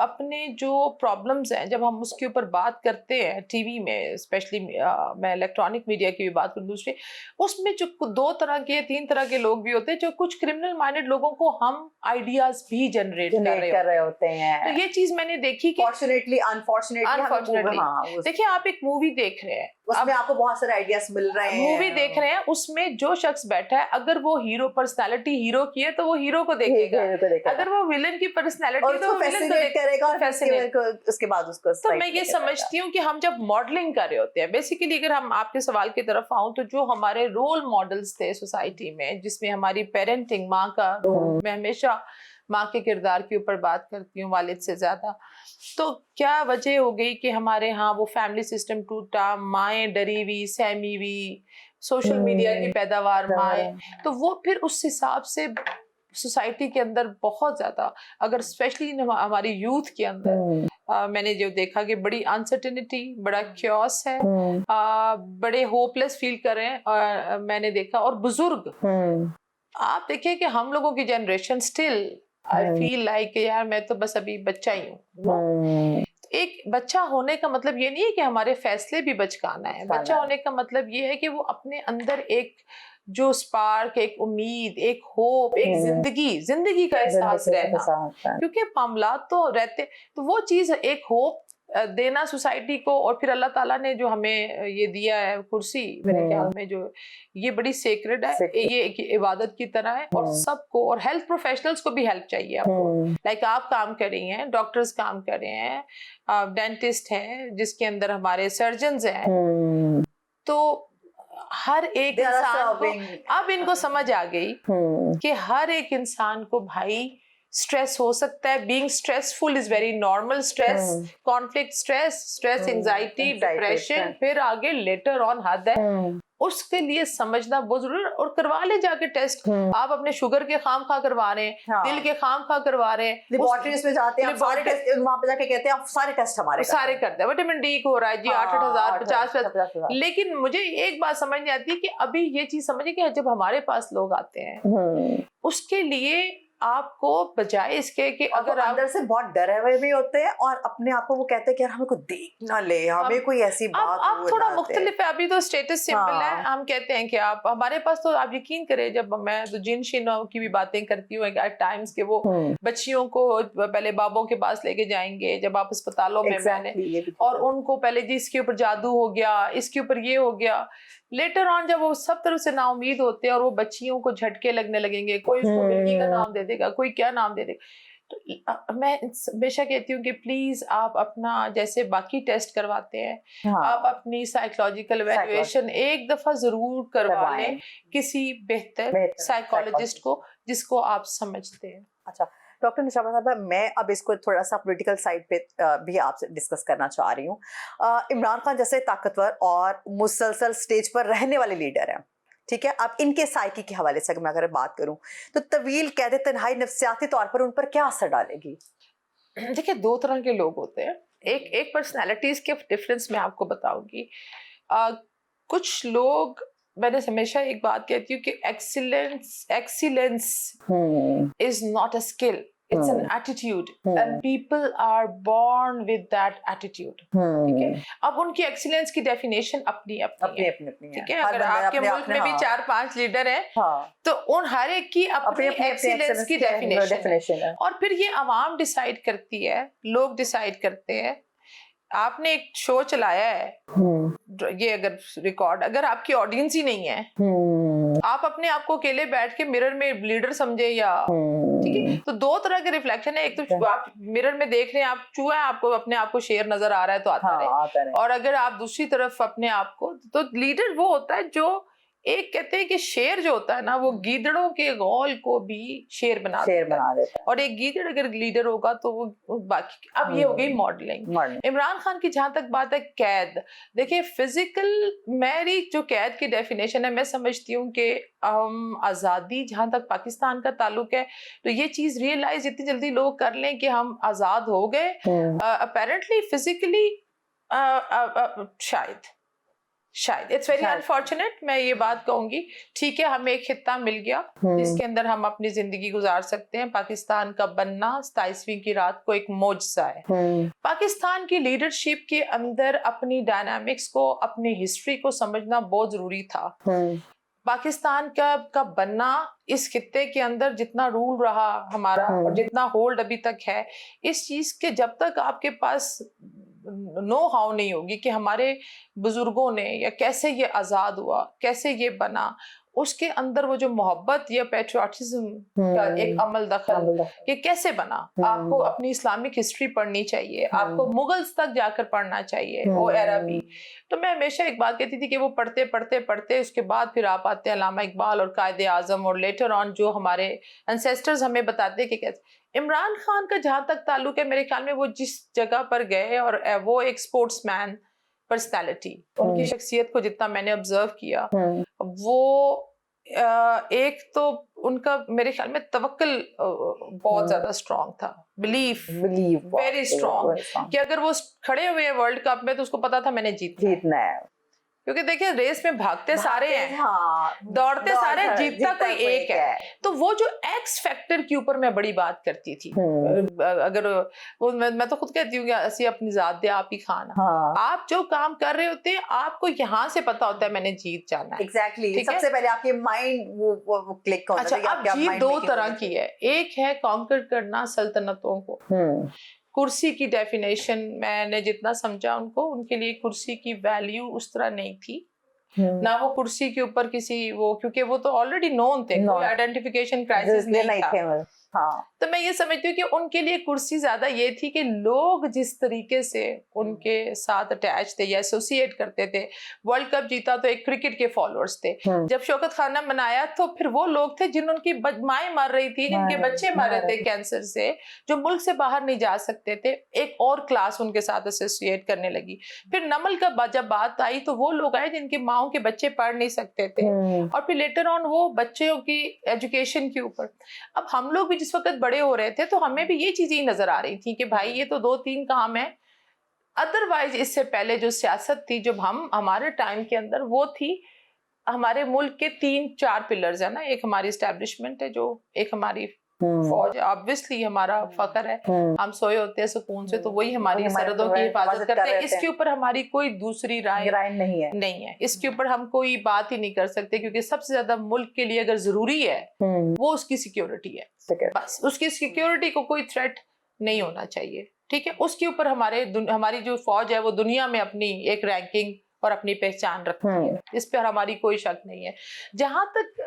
اپنے جو پرابلمز ہیں جب ہم اس کے اوپر بات کرتے ہیں ٹی وی میں، اسپیشلی میں الیکٹرانک میڈیا کی بھی بات کروں دوسری، اس میں جو 2 طرح کے 3 طرح کے لوگ بھی ہوتے ہیں، جو کچھ کرمنل مائنڈڈ لوگوں کو ہم آئیڈیاز بھی جنریٹ کر رہے ہوتے ہیں. تو یہ چیز میں نے دیکھی کہ انفارچونیٹلی دیکھیں آپ ایک مووی دیکھ رہے ہیں، اس میں آپ کو بہت سارے آئیڈیاز مل رہے ہیں. مووی دیکھ رہے ہیں، اس میں جو شخص بیٹھا ہے اگر وہ ہیرو پرسنالٹی ہیرو کی ہے تو وہ ہیرو کو دیکھے گا، اگر وہ ولن کی پرسنالٹی تو ولن کو کرے گا، اس کے بعد اس کو. تو میں یہ سمجھتی ہوں کہ ہم جب ماڈلنگ کر رہے ہوتے ہیں، بیسیکلی اگر ہم آپ کے سوال کی طرف آؤں تو جو ہمارے رول ماڈلز تھے سوسائٹی میں، جس میں ہماری پیرنٹنگ، ماں کا رول، میں ہمیشہ ماں کے کردار کے اوپر بات کرتی ہوں والد سے زیادہ، تو کیا وجہ ہو گئی کہ ہمارے ہاں وہ فیملی سسٹم ٹوٹا، مائیں ڈری ہوئی سہمی ہوئی، سوشل میڈیا کی پیداوار مائیں، تو وہ پھر اس حساب سے سوسائٹی کے اندر بہت زیادہ، اگر اسپیشلی ہماری یوتھ کے اندر میں نے جو دیکھا کہ بڑی انسرٹینٹی، بڑا کیوس ہے، بڑے ہوپ لیس فیل کر رہے ہیں، میں نے دیکھا. اور بزرگ آپ دیکھیں کہ ہم لوگوں کی generation still I feel like کہ یار میں تو بس ابھی بچہ ہی ہوں. ایک بچہ ہونے کا مطلب یہ نہیں ہے کہ ہمارے فیصلے بھی بچکانا ہے. بچہ ہونے کا مطلب یہ ہے کہ وہ اپنے اندر ایک جو سپارک، ایک امید، ایک ہوپ، ایک زندگی کا احساس رہنا، کیونکہ معاملات تو رہتے، تو وہ چیز ایک ہوپ دینا سوسائٹی کو. اور پھر اللہ تعالیٰ نے جو ہمیں یہ دیا ہے کرسی، میرے خیال میں جو یہ بڑی سیکرڈ ہے، یہ ایک عبادت کی طرح ہے، اور سب کو، اور ہیلتھ پروفیشنلز کو بھی ہیلپ چاہیے آپ کو. لائک آپ کام کر رہی ہیں، ڈاکٹرز کام کر رہے ہیں، ڈینٹسٹ ہیں جس کے اندر ہمارے سرجنز ہیں، تو ہر ایک انسان کو اب ان کو سمجھ آ گئی کہ ہر ایک انسان کو بھائی اسٹریس ہو سکتا ہے. Being stressful is very normal. Stress, conflict, stress, anxiety, depression, پھر آگے لیٹر آن حد ہے. اس کے لیے سمجھنا بہت ضروری ہے. اور کروا لے جا کے ٹیسٹ. آپ اپنے شوگر کے خام خواہ کروا رہے ہیں، دل کے خام خواہ کروا رہے ہیں، لیبارٹریز میں جاتے ہیں سارے ٹیسٹ، وہاں پہ جا کے کہتے ہیں آپ سارے ٹیسٹ ہمارے سارے کرتے ہیں. وٹامن ڈی ہو رہا ہے جی 8,000 50. لیکن مجھے ایک بات سمجھ نہیں آتی کہ ابھی یہ چیز سمجھے کہ جب ہمارے پاس لوگ آتے ہیں اس کے لیے آپ کو بجائے اس کے کہ اگر اندر سے بہت ڈرے ہوئے بھی ہوتے ہیں اور اپنے آپ کو وہ کہتے ہیں کہ یار ہمیں کوئی دیکھ نہ لے، ہمیں کوئی ایسی بات. آپ تھوڑا مختلف ہے. ابھی تو اسٹیٹس سمپل ہے. ہم کہتے ہیں کہ آپ ہمارے پاس، تو آپ یقین کریں جب میں تو جن شینوں کی بھی باتیں کرتی ہوں ایٹ ٹائمز کہ وہ بچیوں کو پہلے بابوں کے پاس لے کے جائیں گے جب آپ اسپتالوں میں، اور ان کو پہلے جی اس کے اوپر جادو ہو گیا، اس کے اوپر یہ ہو گیا. لیٹر آن جب وہ سب طرف سے نا امید ہوتے ہیں اور وہ بچیوں کو جھٹکے لگنے لگیں گے، کوئی اس کو مرغی کا نام دے دے گا، کوئی کیا نام دے دے گا. تو میں ہمیشہ کہتی ہوں کہ پلیز آپ اپنا جیسے باقی ٹیسٹ کرواتے ہیں، آپ اپنی سائیکولوجیکل ایویلویشن ایک دفعہ ضرور کروا لیں کسی بہتر سائیکولوجسٹ کو جس کو آپ سمجھتے ہیں. اچھا ڈاکٹر نشابہ صاحبہ، میں اب اس کو تھوڑا سا پولیٹیکل سائڈ پہ بھی آپ سے ڈسکس کرنا چاہ رہی ہوں. عمران خان جیسے طاقتور اور مسلسل سٹیج پر رہنے والے لیڈر ہیں، ٹھیک ہے، اب ان کے سائیکی کے حوالے سے میں اگر بات کروں تو طویل قید تنہائی نفسیاتی طور پر ان پر کیا اثر ڈالے گی؟ دیکھیں 2 طرح کے لوگ ہوتے ہیں. ایک پرسنالٹیز کے ڈفرینس میں آپ کو بتاؤں گی. کچھ لوگ، میں نے ہمیشہ ایک بات کہتی ہوں کہ excellence is not a skill, it's an attitude and people are born with that attitude. ٹھیک ہے. اب ان کی ایکسیلنس کی ڈیفینیشن اپنی ہے. ٹھیک ہے. اگر آپ کے ملک میں بھی 4-5 لیڈر ہیں تو ان ہر ایک کی اپنی ایکسیلنس کی ڈیفینیشن ہے. اور پھر یہ عوام ڈیسائیڈ کرتی ہے، لوگ ڈیسائیڈ کرتے ہیں. آپ نے ایک شو چلایا ہے، یہ اگر ریکارڈ، اگر آپ کی آڈینس ہی نہیں ہے، آپ اپنے آپ کو اکیلے بیٹھ کے مرر میں لیڈر سمجھے یا، ٹھیک ہے. تو 2 طرح کے ریفلیکشن ہے. ایک تو آپ مرر میں دیکھ رہے ہیں، آپ چوہا ہے، آپ کو اپنے آپ کو شیر نظر آ رہا ہے تو آتا رہے. اور اگر آپ دوسری طرف اپنے آپ کو، تو لیڈر وہ ہوتا ہے جو ایک کہتے ہیں کہ شیر جو ہوتا ہے نا وہ گیدڑوں کے غول کو بھی شیر بنا دیتا ہے. اور ایک گیدڑ اگر لیڈر ہوگا تو وہ باقی. اب یہ ہو گئی ماڈلنگ. عمران خان کی جہاں تک بات ہے قید، دیکھیں فزیکل، میری جو قید کی ڈیفینیشن ہے، میں سمجھتی ہوں کہ آزادی جہاں تک پاکستان کا تعلق ہے تو یہ چیز ریئلائز اتنی جلدی لوگ کر لیں کہ ہم آزاد ہو گئے. اپیرنٹلی فزیکلی شاید شاید اٹس ویری انفارچونیٹ، میں یہ بات کہوں گی. ٹھیک ہے، ہمیں ایک خطہ مل گیا جس کے اندر ہم اپنی زندگی گزار سکتے ہیں. پاکستان کا بننا 27ویں کی رات کو ایک معجزہ ہے. پاکستان کی لیڈرشپ کے اندر اپنی ڈائنامکس کو، اپنی ہسٹری کو سمجھنا بہت ضروری تھا. پاکستان کا بننا اس خطے کے اندر جتنا رول رہا ہمارا اور جتنا ہولڈ ابھی تک ہے، اس چیز کے جب تک آپ کے پاس نو ہاؤ نہیں ہوگی کہ ہمارے بزرگوں نے یا کیسے یہ آزاد ہوا، کیسے یہ بنا، اس کے اندر وہ جو محبت یا پیٹریوٹزم کا ایک عمل دخل کہ کیسے بنا. آپ کو اپنی اسلامک ہسٹری پڑھنی چاہیے، آپ کو مغلز تک جا کر پڑھنا چاہیے وہ ایرا بھی. تو میں ہمیشہ ایک بات کہتی تھی کہ وہ پڑھتے پڑھتے پڑھتے اس کے بعد پھر آپ آتے ہیں علامہ اقبال اور قائد اعظم اور لیٹر آن جو ہمارے انسیسٹرز ہمیں بتاتے کہ کیسے. عمران خان کا جہاں تک تعلق ہے، میرے خیال میں وہ جس جگہ پر گئے اور وہ ایک سپورٹس مین پرسنالٹی، ان کی شخصیت کو جتنا میں نے آبزرو کیا، وہ ایک تو ان کا میرے خیال میں توکل بہت زیادہ اسٹرانگ تھا، بلیف ویری اسٹرانگ کہ اگر وہ کھڑے ہوئے ہیں ورلڈ کپ میں تو اس کو پتا تھا میں نے جیتنا ہے. کیونکہ دیکھیں ریس میں بھاگتے سارے ہیں، دوڑتے سارے، جیتتا کوئی ایک ہے. تو وہ جو ایکس فیکٹر کے اوپر میں بڑی بات کرتی تھی. اگر میں تو خود کہتی ہوں کہ اسی اپنی ذات دے آپ ہی کھانا، آپ جو کام کر رہے ہوتے ہیں آپ کو یہاں سے پتا ہوتا ہے میں نے جیت جانا ہے. ایگزیکٹلی، سب سے پہلے آپ کے مائنڈ وہ کلک ہوتا ہے. اچھا، اب جیت دو طرح کی ہے. ایک ہے کانکر کرنا سلطنتوں کو. کرسی کی ڈیفینیشن میں نے جتنا سمجھا ان کو، ان کے لیے کرسی کی ویلیو اس طرح نہیں تھی، نہ وہ کرسی کے اوپر کسی وہ، کیونکہ وہ تو آلریڈی نون تھے، کوئی آئیڈینٹیفیکیشن کرائسس نہیں تھا. تو میں یہ سمجھتی ہوں کہ ان کے لیے کرسی زیادہ یہ تھی کہ لوگ جس طریقے سے ان کے ساتھ اٹیچ تھے یا ایسوسیٹ کرتے تھے. ورلڈ کپ جیتا تو ایک کرکٹ کے فالوورز تھے، جب شوکت خانہ منایا تو پھر وہ لوگ تھے جن کی مائیں مر رہی تھی، جن کے بچے مر رہے تھے کینسر سے، جو ملک سے باہر نہیں جا سکتے تھے. ایک اور کلاس ان کے ساتھ ایسوسیٹ کرنے لگی. پھر نمل کا جب بات آئی تو وہ لوگ آئے جن کی ماؤں کے بچے پڑھ نہیں سکتے تھے، اور پھر لیٹر آن وہ بچوں کی ایجوکیشن کے اوپر. اب ہم لوگ بھی جس وقت بڑے ہو رہے تھے تو ہمیں بھی یہ چیزیں نظر آ رہی تھی کہ بھائی یہ تو 2-3 کام ہیں. ادروائز اس سے پہلے جو سیاست تھی جب ہمارے ٹائم کے اندر، وہ تھی ہمارے ملک کے 3-4 پلرز ہیں نا. ایک ہماری اسٹیبلشمنٹ ہے، جو ایک ہماری فوج آبویسلی ہمارا فخر ہے، ہم سوئے ہوتے ہیں سکون سے تو وہی ہماری سرحدوں کی حفاظت کرتے ہیں. اس کے اوپر ہماری کوئی دوسری رائے نہیں ہے، اس کے اوپر ہم کوئی بات ہی نہیں کر سکتے، کیونکہ سب سے زیادہ ملک کے لیے اگر ضروری ہے وہ اس کی سیکیورٹی ہے. بس اس کی سیکیورٹی کو کوئی تھریٹ نہیں ہونا چاہیے. ٹھیک ہے، اس کے اوپر ہماری جو فوج ہے وہ دنیا میں اپنی ایک رینکنگ اور اپنی پہچان رکھتی ہے، اس پر ہماری کوئی شک نہیں ہے. جہاں تک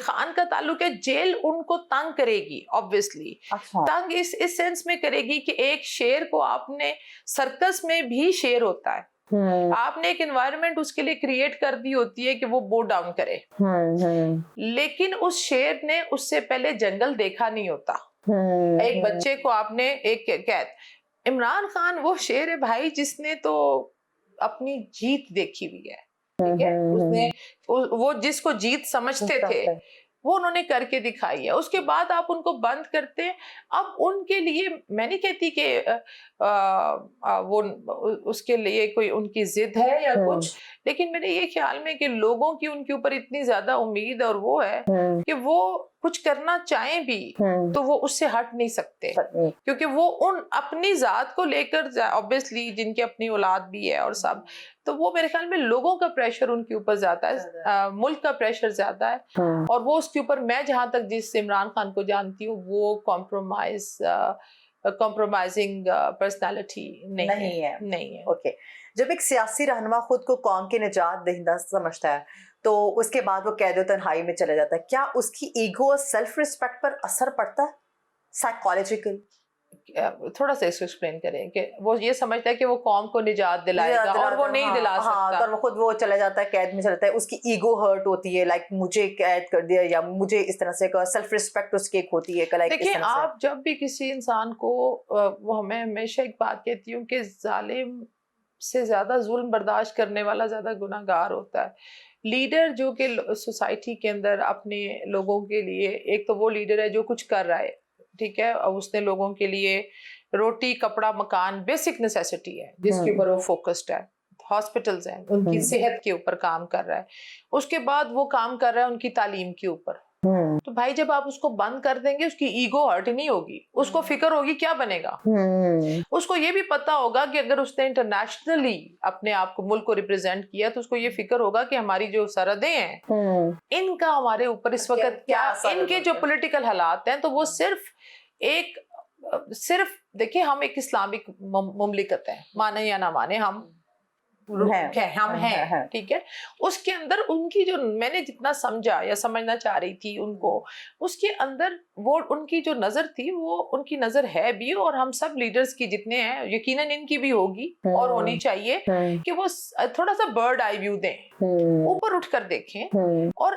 خان کا تعلق ہے، جیل ان کو تنگ کرے گی، obviously تنگ اس سینس میں کرے گی کہ ایک شیر کو آپ نے، سرکس میں بھی شیر ہوتا ہے، آپ نے ایک انوائرمنٹ اس کے لیے کریٹ کر دی ہوتی ہے کہ وہ بو ڈاؤن کرے، لیکن اس شیر نے اس سے پہلے جنگل دیکھا نہیں ہوتا. ایک بچے کو آپ نے ایک قید، عمران خان وہ شیر ہے بھائی جس نے تو اپنی جیت دیکھی ہوئی ہے. ٹھیک ہے، اس نے وہ جس کو جیت سمجھتے تھے وہ انہوں نے کر کے دکھائی ہے. اس کے بعد آپ ان کو بند کرتے ہیں. اب ان کے لیے میں نہیں کہتی کہ وہ اس کے لیے کوئی ان کی ضد ہے یا کچھ، لیکن میرے یہ خیال میں کہ لوگوں کی ان کے اوپر اتنی زیادہ امید اور وہ ہے کہ وہ کچھ کرنا چاہیں بھی تو وہ اس سے ہٹ نہیں سکتے، کیونکہ وہ ان اپنی ذات کو لے کر obviously جن کی اپنی اولاد بھی ہے اور سب، تو وہ میرے خیال میں لوگوں کا پریشر ان کے اوپر زیادہ ہے، ملک کا پریشر زیادہ ہے، اور وہ اس کے اوپر میں جہاں تک جس عمران خان کو جانتی ہوں وہ کمپرومائزنگ پرسنالٹی نہیں ہے. اوکے، جب ایک سیاسی رہنما خود کو قوم کے نجات دہندہ سمجھتا ہے تو اس کے بعد وہ قید و تنہائی میں چلا جاتا ہے، کیا اس کی ایگو اور سیلف ریسپیکٹ پر اثر پڑتا ہے سائیکالوجیکل؟ تھوڑا سا اس کو ایکسپلین کریں کہ وہ یہ سمجھتا ہے کہ وہ قوم کو نجات دلائے گا اور وہ نہیں دلا سکتا، اور وہ خود وہ چلا جاتا ہے، قید میں چلا جاتا ہے، اس کی ایگو ہرٹ ہوتی ہے، لائک مجھے قید کر دیا، یا مجھے اس طرح سے سیلف ریسپیکٹ اس کی ایک ہوتی ہے. دیکھیں آپ جب بھی کسی انسان کو، وہ میں ہمیشہ ایک بات کہتی ہوں کہ ظالم سے زیادہ ظلم برداشت کرنے والا زیادہ گناہ گار ہوتا ہے. لیڈر جو کہ سوسائٹی کے اندر اپنے لوگوں کے لیے، ایک تو وہ لیڈر ہے جو کچھ کر رہا ہے، ٹھیک ہے، اور اس نے لوگوں کے لیے روٹی کپڑا مکان بیسک نیسیسٹی ہے جس کے اوپر وہ فوکسڈ ہے. ہاسپٹلز ہیں ان کی صحت کے اوپر کام کر رہا ہے, اس کے بعد وہ کام کر رہا ہے ان کی تعلیم کے اوپر. تو بھائی جب آپ اس کو بند کر دیں گے, اس کی ایگو ہرٹ نہیں ہوگی, اس کو فکر ہوگی کیا بنے گا. اس کو یہ بھی پتا ہوگا کہ اگر اس نے انٹرنیشنلی اپنے آپ کو, ملک کو ریپرزینٹ کیا, تو اس کو یہ فکر ہوگا کہ ہماری جو سرحدیں ہیں ان کا ہمارے اوپر اس وقت کیا, ان کے جو پولیٹیکل حالات ہیں, تو وہ صرف دیکھیں, ہم ایک اسلامک مملکت ہے, مانے یا نہ مانے, ہم ہیں, ٹھیک ہے. اس کے اندر ان کی جو میں نے جتنا سمجھا یا سمجھنا چاہ رہی تھی ان کو, اس کے اندر وہ ان کی جو نظر تھی وہ ان کی نظر ہے بھی, اور ہم سب لیڈرز کی جتنے ہیں یقیناً ان کی بھی ہوگی اور ہونی چاہیے, کہ وہ تھوڑا سا برڈ آئی ویو دیں, اوپر اٹھ کر دیکھیں. اور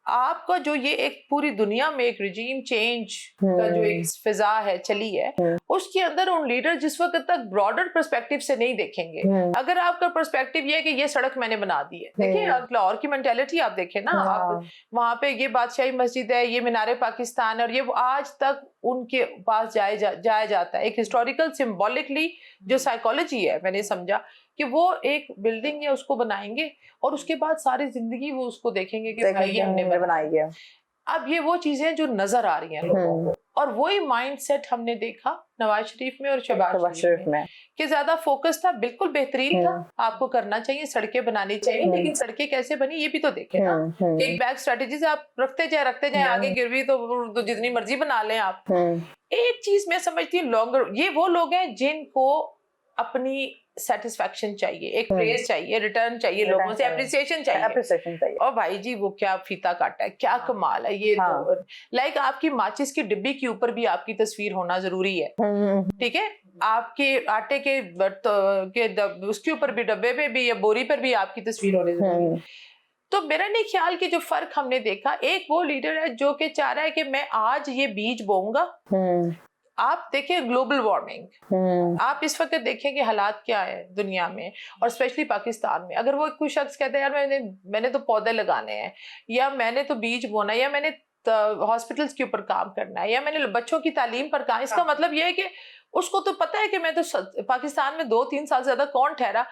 آپ کا جو یہ ایک پوری دنیا میں ایک رجیم چینج کا جو ایک فضا ہے چلی ہے, اس کے اندر ان لیڈر جس وقت تک براڈر پرسپیکٹو سے نہیں دیکھیں گے. اگر آپ کا پرسپیکٹو یہ ہے کہ یہ سڑک میں نے بنا دی ہے, دیکھیں لاہور کی مینٹیلٹی آپ دیکھیں نا, آپ وہاں پہ یہ بادشاہی مسجد ہے, یہ مینار پاکستان ہے, اور یہ آج تک ان کے پاس جایا جاتا ہے. ایک ہسٹوریکل سمبولکلی جو سائیکالوجی ہے, میں نے سمجھا کہ وہ ایک بلڈنگ ہے, اس کو بنائیں گے اور اس کے بعد ساری زندگی وہ اس کو دیکھیں گے کہ بھائی ہم نے بنائی ہے. اب یہ وہ چیزیں جو نظر آ رہی ہیں لوگوں کو, اور وہی مائنڈ سیٹ ہم نے دیکھا نواز شریف میں اور شہباز شریف میں, کہ زیادہ فوکس تھا, بالکل بہترین تھا, آپ کو کرنا چاہیے, سڑکیں بنانی چاہیے, لیکن سڑکیں کیسے بنی یہ بھی تو دیکھیں نا. ایک بیک اسٹریٹجی سے آپ رکھتے جائیں, آگے گروی تو جتنی مرضی بنا لیں آپ. ایک چیز میں سمجھتی ہوں, لانگر یہ وہ لوگ ہیں جن کو اپنی سیٹسفیکشن چاہیے, ایک پریز چاہیے, ریٹرن چاہیے, لوگوں سے اپریسیشن چاہیے. اور بھائی جی وہ کیا فیتا کاٹا ہے, کیا کمال ہے یہ. تو لائک آپ کی ماچس کی ڈبی کے اوپر بھی آپ کی تصویر ہونا ضروری ہے, ٹھیک ہے. آپ کے آٹے کے اس کے اوپر بھی, ڈبے پہ بھی یا بوری پر بھی آپ کی تصویر ہونی ضروری ہے. تو میرا نہیں خیال کہ جو فرق ہم نے دیکھا, ایک وہ لیڈر ہے جو کہ چاہ رہا ہے کہ میں آج یہ بیج بوؤں گا. آپ دیکھیں گلوبل وارمنگ, آپ اس وقت دیکھیں کہ حالات کیا ہے دنیا میں, اور اسپیشلی پاکستان میں. اگر وہ کوئی شخص کہتا ہے یار میں نے تو پودے لگانے ہیں, یا میں نے تو بیج بونا ہے, یا میں نے ہاسپٹلس کے اوپر کام کرنا ہے, یا میں نے بچوں کی تعلیم پر کام, اس کا مطلب یہ ہے کہ اس کو تو پتا ہے کہ میں تو پاکستان میں 2-3 سال سے زیادہ کون ٹھہرا,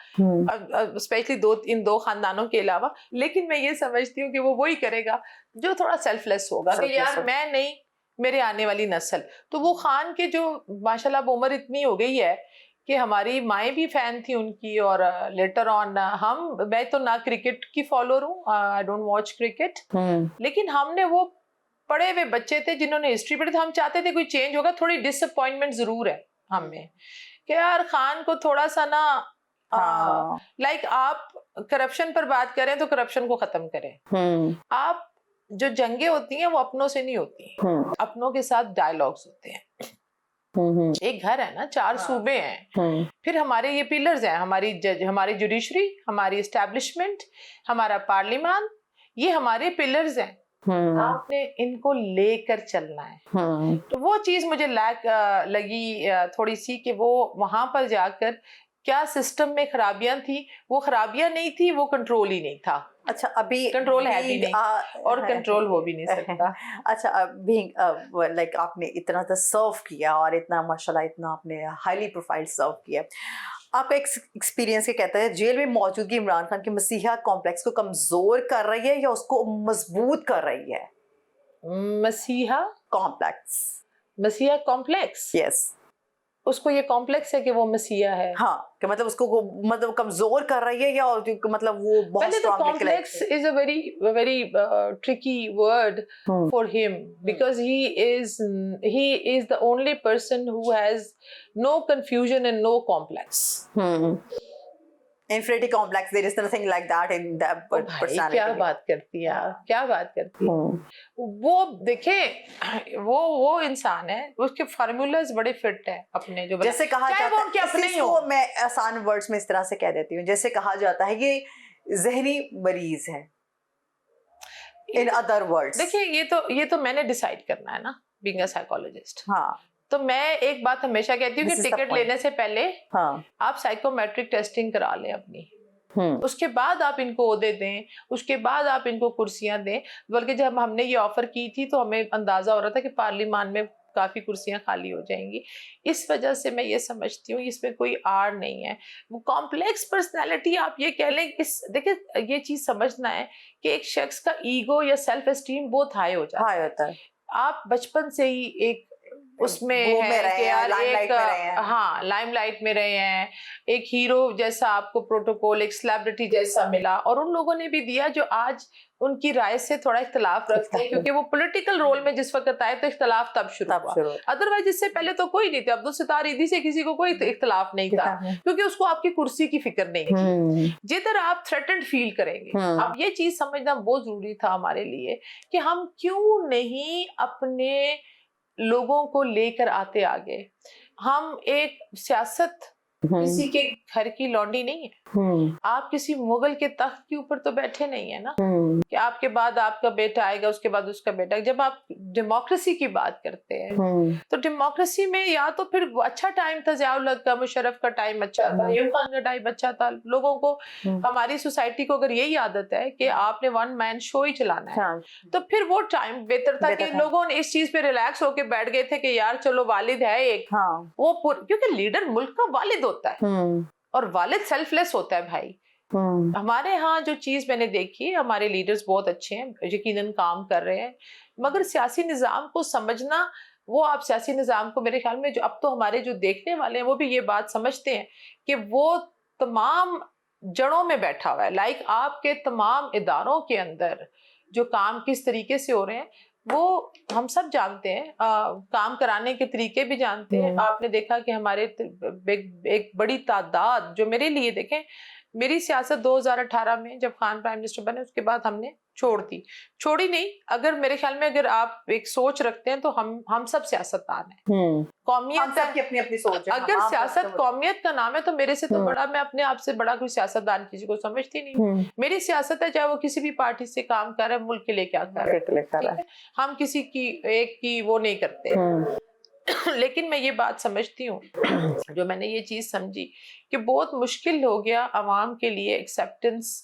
اسپیشلی ان دو خاندانوں کے علاوہ. لیکن میں یہ سمجھتی ہوں کہ وہ وہی کرے گا جو تھوڑا سیلف لیس ہوگا, کہ یار میں نہیں, میرے آنے والی نسل. تو وہ خان کے جو ماشاءاللہ اب عمر اتنی ہو گئی ہے کہ ہماری مائیں بھی فین تھی ان کی, اور لیٹر آن میں تو نہ کرکٹ کی فالوور ہوں, آئی ڈونٹ واچ کرکٹ, لیکن ہم نے وہ پڑھے ہوئے بچے تھے جنہوں نے ہسٹری پڑھی تھی, ہم چاہتے تھے کوئی چینج ہوگا. تھوڑی ڈس اپوائنٹمنٹ ضرور ہے ہم میں کہ یار خان کو تھوڑا سا نا, لائک آپ کرپشن پر بات کریں تو کرپشن کو ختم کریں. آپ جو جنگیں ہوتی ہیں وہ اپنوں سے نہیں ہوتی, اپنوں کے ساتھ ڈائیلاگز ہوتے ہیں. ایک گھر ہے نا, 4 صوبے ہیں, پھر ہمارے یہ پلرز ہیں, ہماری جوڈیشری, ہماری اسٹیبلشمنٹ, ہمارا پارلیمان, یہ ہمارے پلرز ہیں. آپ نے ان کو لے کر چلنا ہے. تو وہ چیز مجھے لگی تھوڑی سی, کہ وہ وہاں پر جا کر کیا سسٹم میں خرابیاں تھی, وہ خرابیاں نہیں تھی, وہ کنٹرول ہی نہیں تھا. اچھا ابھی کنٹرول ہے بھی نہیں, اور کنٹرول ہو بھی نہیں سکتا. اچھا ابھی لائک آپ نے اتنا تو سرو کیا, اور اتنا ماشاءاللہ اتنا آپ نے ہائیلی پروفائل سرو کیا, آپ کا ایکسپیرینس کیا کہتا ہے جیل میں موجودگی عمران خان کے مسیحا کمپلیکس کو کمزور کر رہی ہے یا اس کو مضبوط کر رہی ہے؟ مسیحا کمپلیکس, یس, اس کو یہ کمپلیکس ہے کہ وہ مسیحا ہے. ہاں, کہ مطلب اس کو مطلب کمزور کر رہی ہے, یا مطلب وہ بہت پہلے تو complex is a very tricky word for ہم, because he is the only person who has no confusion and no complex. Infinity complex, there is nothing like that in the personality. کیا بات کرتی ہے, کیا بات کرتی ہے. وہ دیکھیں وہ انسان ہے, اس کے فارمولاز بڑے فٹ ہیں اپنے, جو جیسے کہا جاتا ہے, اس کو میں آسان ورڈز میں اس طرح سے کہہ دیتی ہوں, جیسے کہا جاتا ہے یہ ذہنی مریض ہے. in other words دیکھیں یہ تو میں نے ڈیسائیڈ کرنا ہے نا, being a psychologist. ہاں, تو میں ایک بات ہمیشہ کہتی ہوں کہ ٹکٹ لینے سے پہلے آپ سائیکومیٹرک ٹیسٹنگ کرا لیں اپنی, اس کے بعد آپ ان کو عہدے دیں, اس کے بعد آپ ان کو کرسیاں دیں. بلکہ جب ہم نے یہ آفر کی تھی تو ہمیں اندازہ ہو رہا تھا کہ پارلیمان میں کافی کرسیاں خالی ہو جائیں گی. اس وجہ سے میں یہ سمجھتی ہوں اس میں کوئی آڑ نہیں ہے. وہ کمپلیکس پرسنالٹی آپ یہ کہہ لیں, دیکھیں یہ چیز سمجھنا ہے کہ ایک شخص کا ایگو یا سیلف اسٹیم بہت ہائی ہو جاتا ہے. آپ بچپن سے ہی ایک اس میں ہے کہ یار ایک ہاں لائم لائٹ میں رہے ہیں, ایک ہیرو جیسا آپ کو پروٹوکول, ایک سیلیبریٹی جیسا ملا, اور ان لوگوں نے بھی دیا جو آج ان کی رائے سے تھوڑا اختلاف رکھتے ہیں, کیونکہ وہ پولیٹیکل رول میں جس وقت آئے تو اختلاف تب شروع ہوا. ادروائز اس سے پہلے تو کوئی نہیں تھا. عبدالستار ایدھی سے کسی کو کوئی اختلاف نہیں تھا, کیونکہ اس کو آپ کی کرسی کی فکر نہیں تھی. جدھر آپ تھریٹنڈ فیل کریں گے, اب یہ چیز سمجھنا بہت ضروری تھا ہمارے لیے کہ ہم کیوں نہیں اپنے لوگوں کو لے کر آتے آگے. ہم ایک سیاست کسی کے گھر کی لونڈی نہیں ہے. آپ کسی مغل کے تخت کے اوپر تو بیٹھے نہیں ہیں نا کہ آپ کے بعد آپ کا بیٹا آئے گا, اس کے بعد اس کا بیٹا. جب آپ ڈیموکریسی کی بات کرتے ہیں تو ڈیموکریسی میں یا تو پھر اچھا ٹائم تھا, ضیاء الحق کا, مشرف کا ٹائم اچھا تھا, ایوب خان کا ٹائم اچھا تھا. لوگوں کو, ہماری سوسائٹی کو اگر یہی عادت ہے کہ آپ نے ون مین شو ہی چلانا ہے تو پھر وہ ٹائم بہتر تھا کہ لوگوں نے اس چیز پہ ریلیکس ہو کے بیٹھ گئے تھے کہ یار چلو والد ہے ایک, وہ کیونکہ لیڈر ملک کا والد ہوتا ہے اور والد سیلف لیس ہوتا ہے بھائی. ہمارے ہاں جو چیز میں نے دیکھی, ہمارے لیڈرز بہت اچھے ہیں, یقیناً کام کر رہے ہیں, مگر سیاسی نظام کو سمجھنا, وہ آپ سیاسی نظام کو میرے خیال میں جو اب تو ہمارے جو دیکھنے والے ہیں وہ بھی یہ بات سمجھتے ہیں کہ وہ تمام جڑوں میں بیٹھا ہوا ہے. لائک آپ کے تمام اداروں کے اندر جو کام کس طریقے سے ہو رہے ہیں وہ ہم سب جانتے ہیں, کام کرانے کے طریقے بھی جانتے ہیں. آپ نے دیکھا کہ ہمارے ایک بڑی تعداد, جو میرے لیے دیکھیں میری سیاست 2018 میں جب خان پرائم منسٹر بنے اس کے بعد ہم نے چھوڑی نہیں. اگر میرے خیال میں اگر آپ ایک سوچ رکھتے ہیں تو ہم سب سیاستدان ہیں. قومیت کی اپنی اپنی سوچ ہے. اگر سیاست قومیت کا نام ہے تو میرے سے تو بڑا, میں اپنے آپ سے بڑا کوئی سیاستدان کسی کو سمجھتی نہیں. میری سیاست ہے چاہے وہ کسی بھی پارٹی سے کام کر رہا ہے, ملک کے لیے کیا کر رہا ہے. ہم کسی کی ایک کی وہ نہیں کرتے. لیکن میں یہ بات سمجھتی ہوں, جو میں نے یہ چیز سمجھی کہ بہت مشکل ہو گیا عوام کے لیے ایکسیپٹنس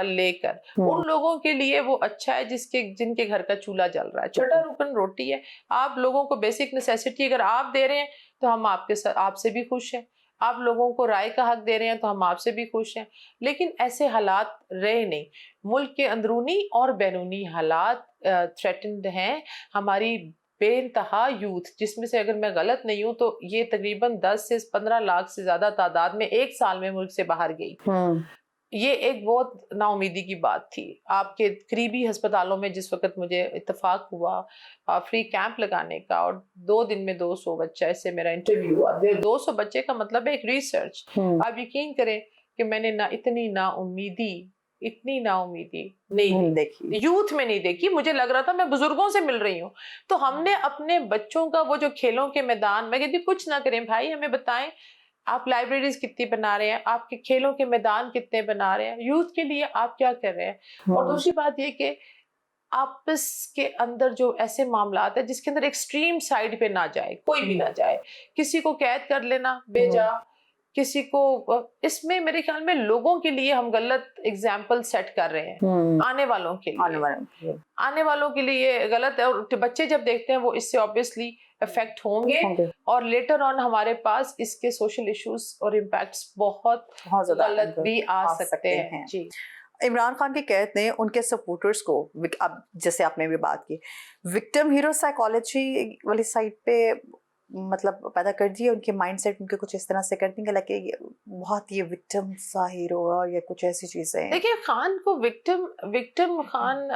لے کر. ان لوگوں کے لیے وہ اچھا ہے جن کے گھر کا چولہا جل رہا ہے, چھٹا روکن روٹی ہے. آپ لوگوں کو بیسک نیسیسٹی اگر آپ دے رہے ہیں تو ہم آپ سے بھی خوش ہیں. آپ لوگوں کو رائے کا حق دے رہے ہیں تو ہم آپ سے بھی خوش ہیں. لیکن ایسے حالات رہے نہیں. ملک کے اندرونی اور بیرونی حالات تھریٹنڈ ہیں. ہماری بے انتہا یوتھ, جس میں سے اگر میں غلط نہیں ہوں تو یہ تقریباً 10 سے 15 لاکھ سے زیادہ تعداد میں ایک سال میں ملک سے باہر گئی. یہ ایک بہت نا امیدی کی بات تھی. آپ کے قریبی ہسپتالوں میں جس وقت مجھے اتفاق ہوا فری کیمپ لگانے کا, اور 2 دن میں 200 بچہ سے میرا انٹرویو ہوا. 200 بچے کا مطلب ہے ایک ریسرچ. آپ یقین کریں کہ میں نے اتنی نا امیدی نہیں دیکھی, یوتھ میں نہیں دیکھی. مجھے لگ رہا تھا میں بزرگوں سے مل رہی ہوں. تو ہم نے اپنے بچوں کا وہ جو کھیلوں کے میدان, میں کہتی کچھ نہ کریں بھائی, ہمیں بتائیں آپ لائبریریز کتنی بنا رہے ہیں, آپ کے کھیلوں کے میدان کتنے بنا رہے ہیں, یوتھ کے لیے آپ کیا کر رہے ہیں. اور دوسری بات یہ کہ آپس کے اندر جو ایسے معاملات ہیں جس کے اندر ایکسٹریم سائڈ پہ نہ جائے, کوئی بھی نہ جائے. کسی کو قید کر لینا بے جا, کسی کو, اس میں میرے خیال میں لوگوں کے لیے ہم غلط اگزامپل سیٹ کر رہے ہیں. آنے والوں کے لیے غلط ہے. اور بچے جب دیکھتے ہیں وہ اس سے obviously افیکٹ ہوں گے, اور لیٹر آن ہمارے پاس اس کے سوشل ایشوز اور امپیکٹس بہت غلط بھی آ سکتے ہیں. جی, عمران خان کی قید نے ان کے سپورٹرز کو, اب جیسے آپ نے بھی بات کی, وکٹم ہیرو سائیکالوجی والی سائڈ پہ مطلب پیدا کر دیے. ان کے مائنڈ سیٹ ان کے کچھ اس طرح سے کر دیں گے کہ بہت یہ وکٹم سا ہیرو ہے, یا کچھ ایسی چیزیں ہیں. دیکھیں خان کو وکٹم خان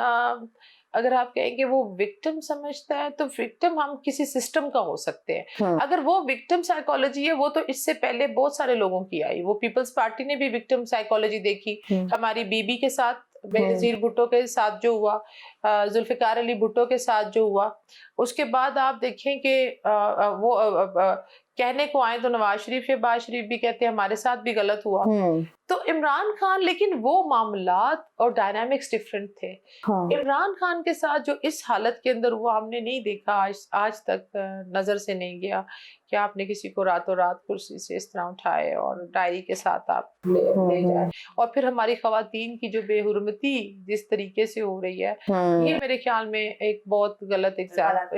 اگر آپ کہیں کہ وہ وکٹم سمجھتا ہے تو وکٹم ہم کسی سسٹم کا ہو سکتے ہیں. اگر وہ وکٹم سائیکالوجی ہے وہ تو اس سے پہلے بہت سارے لوگوں کی آئی. وہ پیپلز پارٹی نے بھی وکٹم سائیکالوجی دیکھی. ہماری بی بی کے ساتھ, بےنظیر بھٹو کے ساتھ جو ہوا, ذوالفقار علی بھٹو کے ساتھ جو ہوا, اس کے بعد آپ دیکھیں کہ وہ کہنے کو آئے تو نواز شریف بھی کہتے ہیں ہمارے ساتھ بھی غلط ہوا. تو عمران خان, لیکن وہ معاملات اور ڈائنامکس ڈفرینٹ تھے. عمران خان کے ساتھ جو اس حالت کے اندر ہوا ہم نے نہیں دیکھا, آج تک نظر سے نہیں گیا کہ آپ نے کسی کو راتوں رات کرسی سے اس طرح اٹھائے اور ڈائری کے ساتھ آپ لے جائے. اور پھر ہماری خواتین کی جو بے حرمتی جس طریقے سے ہو رہی ہے, یہ میرے خیال میں ایک بہت غلط ایگزامپل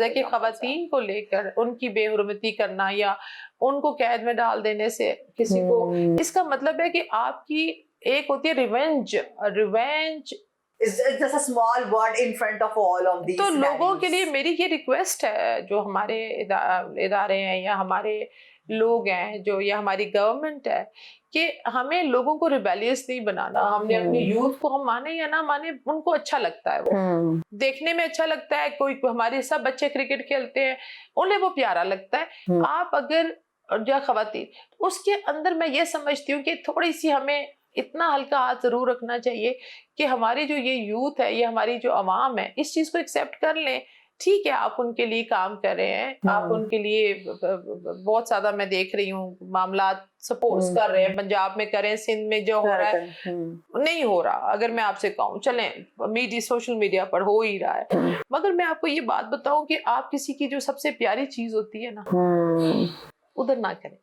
ہے کہ خواتین کو لے کر ان کی بے حرمتی کرنا یا ان کو قید میں ڈال دینے سے کسی کو, اس کا مطلب ہے کہ آپ کی ایک ہوتی ہے revenge. It's just a small word in front of all of these تو لوگوں scenarios. کے لیے میری یہ ریکویسٹ ہے, جو ہمارے ادارے ہیں یا ہمارے لوگ ہیں جو یا ہماری گورنمنٹ ہے, کہ ہمیں لوگوں کو ریبیلیس نہیں بنانا. ہم نے اپنی یوتھ کو, ہم مانے یا نہ مانے, ان کو اچھا لگتا ہے, وہ دیکھنے میں اچھا لگتا ہے. کوئی ہمارے سب بچے کرکٹ کھیلتے ہیں, انہیں وہ پیارا لگتا ہے. آپ اگر یا خواتین, اس کے اندر میں یہ سمجھتی ہوں کہ تھوڑی سی ہمیں اتنا ہلکا ہاتھ ضرور رکھنا چاہیے کہ ہماری جو یہ یوتھ ہے, یہ ہماری جو عوام ہے, اس چیز کو ایکسیپٹ کر لیں. ٹھیک ہے, آپ ان کے لیے کام کر رہے ہیں, آپ ان کے لیے بہت زیادہ میں دیکھ رہی ہوں معاملات سپورٹ کر رہے ہیں. پنجاب میں کریں, سندھ میں جو ہو رہا ہے نہیں ہو رہا, اگر میں آپ سے کہوں چلیں سوشل میڈیا پر ہو ہی رہا ہے. مگر میں آپ کو یہ بات بتاؤں کہ آپ کسی کی جو سب سے پیاری چیز ہوتی ہے نا, ادھر نہ کریں,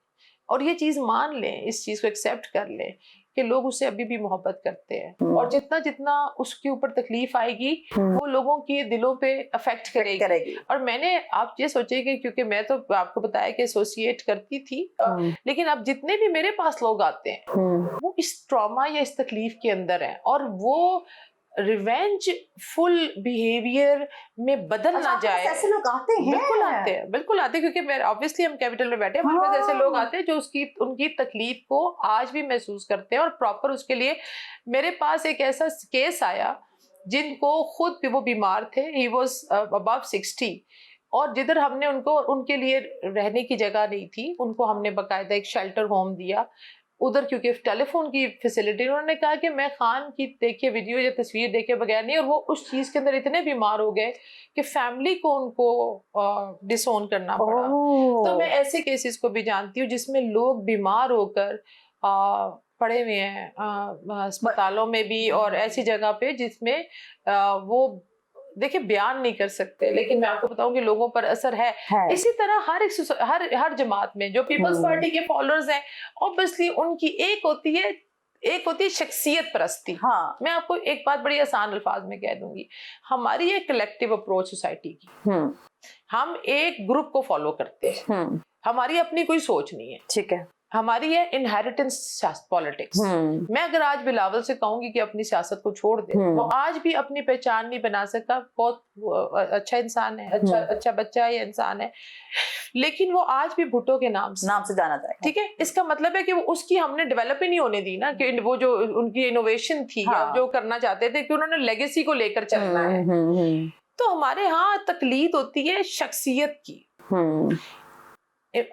اور یہ چیز مان لیں, اس چیز کو ایکسیپٹ کر لیں کہ لوگ اسے ابھی بھی محبت کرتے ہیں, اور جتنا جتنا اس کے اوپر تکلیف آئے گی وہ لوگوں کے دلوں پہ افیکٹ کرے گی. اور میں نے, آپ یہ سوچے کہ کیونکہ میں تو آپ کو بتایا کہ ایسوسیٹ کرتی تھی, لیکن اب جتنے بھی میرے پاس لوگ آتے ہیں وہ اس ٹراما یا اس تکلیف کے اندر ہیں, اور وہ ریونج فل بیہیویئر میں بدل نہ جائے. ایسے لوگ آتے ہیں, بالکل آتے ہیں, کیونکہ میں obviously ہم کیپٹل میں بیٹھے ہیں, ہمارے پاس ایسے لوگ آتے ہیں جو ان کی تکلیف کو آج بھی محسوس کرتے ہیں, اور پراپر اس کے لیے. میرے پاس ایک ایسا کیس آیا جن کو خود بھی وہ بیمار تھے, he was above 60, اور جدھر ہم نے ان کے لیے رہنے کی جگہ نہیں تھی, ان کو ہم نے باقاعدہ ایک شیلٹر ہوم دیا ادھر, کیونکہ ٹیلی فون کی فیسلٹی. انہوں نے کہا کہ میں خان کی دیکھے ویڈیو یا تصویر دیکھے بغیر نہیں, اور وہ اس چیز کے اندر اتنے بیمار ہو گئے کہ فیملی کو ان کو ڈس اون کرنا پڑا. تو میں ایسے کیسز کو بھی جانتی ہوں جس میں لوگ بیمار ہو کر پڑے ہوئے ہیں اسپتالوں میں بھی, اور ایسی جگہ پہ جس میں وہ دیکھیں بیان نہیں کر سکتے, لیکن میں آپ کو بتاؤں کہ لوگوں پر اثر ہے. اسی طرح ہر جماعت میں جو پیپلز پارٹی کے فالوورز ہیں, obviously ان کی ایک ہوتی ہے شخصیت پرستی. میں آپ کو ایک بات بڑی آسان الفاظ میں کہہ دوں گی, ہماری ایک کلیکٹیو اپروچ سوسائٹی کی, ہم ایک گروپ کو فالو کرتے ہیں, ہماری اپنی کوئی سوچ نہیں ہے. ٹھیک ہے, ہماری ہے انہیریٹنس پالیٹکس. میں اگر آج بلاول سے کہوں گی کہ اپنی سیاست کو چھوڑ دے, وہ آج بھی اپنی پہچان نہیں بنا سکتا. بہت اچھا انسان ہے, اچھا بچہ ہے, انسان ہے, لیکن وہ آج بھی بھٹو کے نام سے جانا جائے. ٹھیک ہے, اس کا مطلب ہے کہ اس کی ہم نے ڈیولپ ہی نہیں ہونے دی نا, کہ وہ جو ان کی انوویشن تھی, جو کرنا چاہتے تھے کہ انہوں نے لیگیسی کو لے کر چلنا ہے. تو ہمارے ہاں تقلید ہوتی ہے شخصیت کی.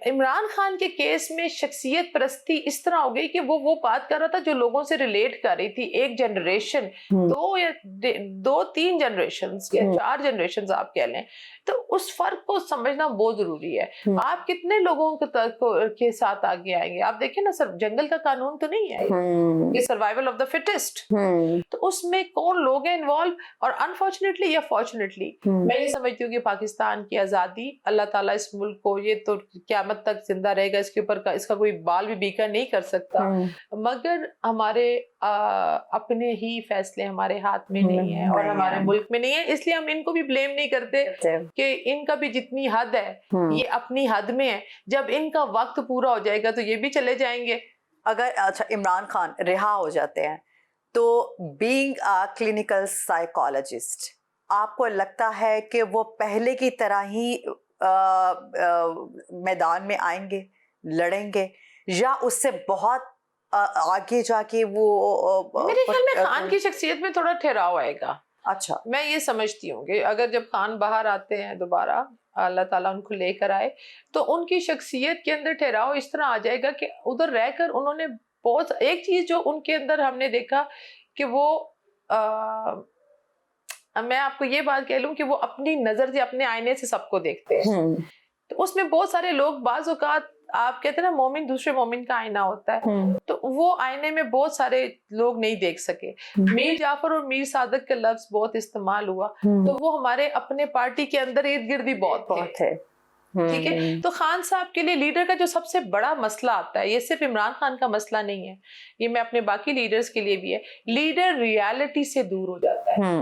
عمران خان کے کیس میں شخصیت پرستی اس طرح ہو گئی کہ وہ بات کر رہا تھا جو لوگوں سے ریلیٹ کر رہی تھی. ایک جنریشن, 2-3 جنریشنز یا 4 جنریشنز آپ کہہ لیں, تو اس فرق کو سمجھنا بہت ضروری ہے. آپ کتنے لوگوں کے ساتھ آگے آئیں گے؟ آپ دیکھیں نا سر, جنگل کا قانون تو نہیں ہے, یہ سروائیول آف دا فٹسٹ. تو اس میں کون لوگ ہیں انوالو, اور انفارچونیٹلی یا فارچونیٹلی میں یہ سمجھتی ہوں کہ پاکستان کی آزادی, اللہ تعالیٰ اس ملک کو, یہ تو قیامت تک زندہ رہے گا, اس کے اوپر اس کا کوئی بال بھی بیکا نہیں کر سکتا, مگر ہمارے اپنے ہی فیصلے ہمارے ہاتھ میں نہیں ہیں اور ہمارے ملک میں نہیں ہے. اس لیے ہم ان کو بھی بلیم نہیں کرتے کہ ان کا بھی جتنی حد ہے یہ اپنی حد میں ہے. جب ان کا وقت پورا ہو جائے گا تو یہ بھی چلے جائیں گے. اگر اچھا عمران خان رہا ہو جاتے ہیں تو بینگ اے کلینکل سائیکالوجسٹ آپ کو لگتا ہے کہ وہ پہلے کی طرح ہی میدان میں آئیں گے, لڑیں گے, یا اس سے بہت آگے جا کے وہ؟ میرے خیال میں خان کی شخصیت میں تھوڑا ٹھہراؤ آئے گا. اچھا, میں یہ سمجھتی ہوں کہ اگر جب خان باہر آتے ہیں دوبارہ, اللہ تعالیٰ ان کو لے کر آئے, تو ان کی شخصیت کے اندر ٹھہراؤ اس طرح آ جائے گا کہ ادھر رہ کر انہوں نے بہت, ایک چیز جو ان کے اندر ہم نے دیکھا کہ وہ میں آپ کو یہ بات کہہ لوں کہ وہ اپنی نظر سے, اپنے آئینے سے سب کو دیکھتے ہیں. تو اس میں بہت سارے لوگ بعض اوقات آپ کہتے ہیں نا مومن دوسرے مومن کا آئینہ ہوتا ہے, تو وہ آئینے میں بہت سارے لوگ نہیں دیکھ سکے. میر جعفر اور میر صادق کا لفظ بہت استعمال ہوا, تو وہ ہمارے اپنے پارٹی کے اندر ارد گرد بھی بہت تھے. ٹھیک ہے, تو خان صاحب کے لیے لیڈر کا جو سب سے بڑا مسئلہ آتا ہے, یہ صرف عمران خان کا مسئلہ نہیں ہے, یہ میں اپنے باقی لیڈرز کے لیے بھی ہے, لیڈر ریالٹی سے دور ہو جاتا ہے.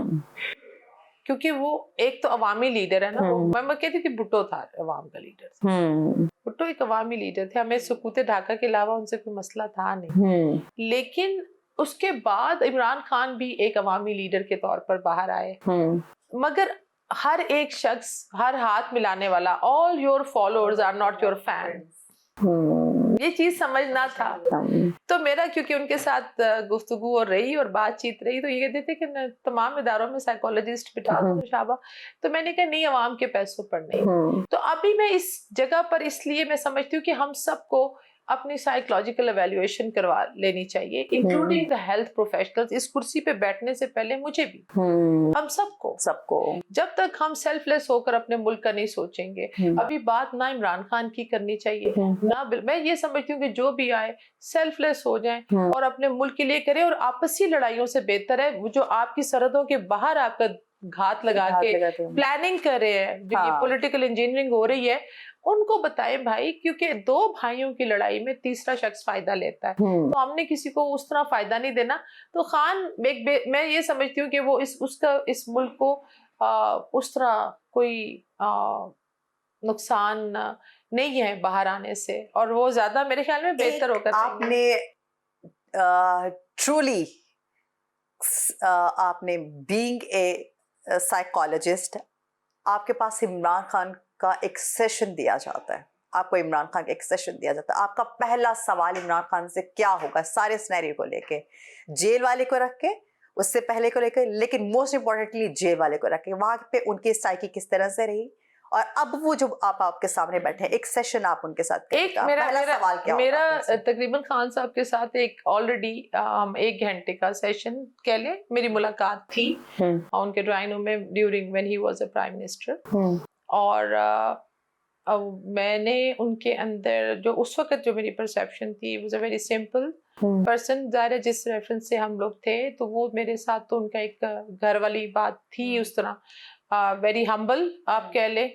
کیونکہ وہ ایک تو عوامی لیڈر ہے نا, میں کہتی تھی بھٹو تھا عوام کا لیڈر, بھٹو ایک عوامی لیڈر تھے, ہمیں سکوت ڈھاکہ کے علاوہ ان سے کوئی مسئلہ تھا نہیں. لیکن اس کے بعد عمران خان بھی ایک عوامی لیڈر کے طور پر باہر آئے, مگر ہر ایک شخص, ہر ہاتھ ملانے والا, all your followers are not your fans, یہ چیز سمجھنا تھا. تو میرا کیونکہ ان کے ساتھ گفتگو اور رہی اور بات چیت رہی, تو یہ کہتے تھے کہ تمام اداروں میں سائیکولوجسٹ بٹھا دو شعبہ, تو میں نے کہا نہیں, عوام کے پیسوں پر نہیں. تو ابھی میں اس جگہ پر اس لیے میں سمجھتی ہوں کہ ہم سب کو اپنی سائیکولوجیکل ایویلویشن کروا لینی چاہیے, انکلوڈنگ دا ہیلتھ پروفیشنلز. اس کرسی پہ بیٹھنے سے پہلے مجھے بھی, ہم سب کو جب تک ہم سیلف لیس ہو کر اپنے ملک کا نہیں سوچیں گے, ابھی بات نہ عمران خان کی کرنی چاہیے نہ, میں یہ سمجھتی ہوں کہ جو بھی آئے سیلف لیس ہو جائیں اور اپنے ملک کے لیے کریں, اور آپسی لڑائیوں سے بہتر ہے وہ جو آپ کی سرحدوں کے باہر آپ کا گھات لگا کے پلاننگ کر رہے ہیں, جو یہ پولیٹیکل انجینئرنگ ہو رہی ہے, ان کو بتائیں بھائی, کیونکہ دو بھائیوں کی لڑائی میں تیسرا شخص فائدہ لیتا ہے, تو ہم نے کسی کو اس طرح فائدہ نہیں دینا. تو خان میں یہ سمجھتی ہوں کہ وہ اس ملک کو اس طرح کوئی نقصان نہیں ہے باہر آنے سے, اور وہ زیادہ میرے خیال میں بہتر ہو کر آپ نے ٹرولی آپ نے بینگ اے سائیکالوجسٹ, آپ کے پاس عمران خان کا ایک سیشن دیا جاتا ہے, آپ کو عمران خان کا ایک سیشن دیا جاتا ہے, آپ کا پہلا سوال عمران خان سے کیا ہوگا, سارے سینیریو کو لے کے, جیل والے کو رکھ کے, اس سے پہلے کو لے کے, لیکن موسٹ امپورٹنٹلی جیل والے کو رکھ کے, وہاں پہ ان کی سائیکی کس طرح سے رہی, اور اب وہ جو آپ کے سامنے بیٹھے ہیں, ایک سیشن آپ ان کے ساتھ کریں, پہلا سوال کیا ہوگا؟ میرا تقریباً خان صاحب کے ساتھ ایک آلریڈی 1 گھنٹے کا سیشن کہہ لیں, میری ملاقات تھی ان کے ڈرائنگ روم میں during when he was a prime minister, اور میں نے ان کے اندر جو اس وقت جو میری پرسیپشن تھی, was a very simple person. ظاہر ہے جس ریفرنس سے ہم لوگ تھے, تو وہ میرے ساتھ تو ان کا ایک گھر والی بات تھی اس طرح, ویری ہمبل آپ کہہ لیں.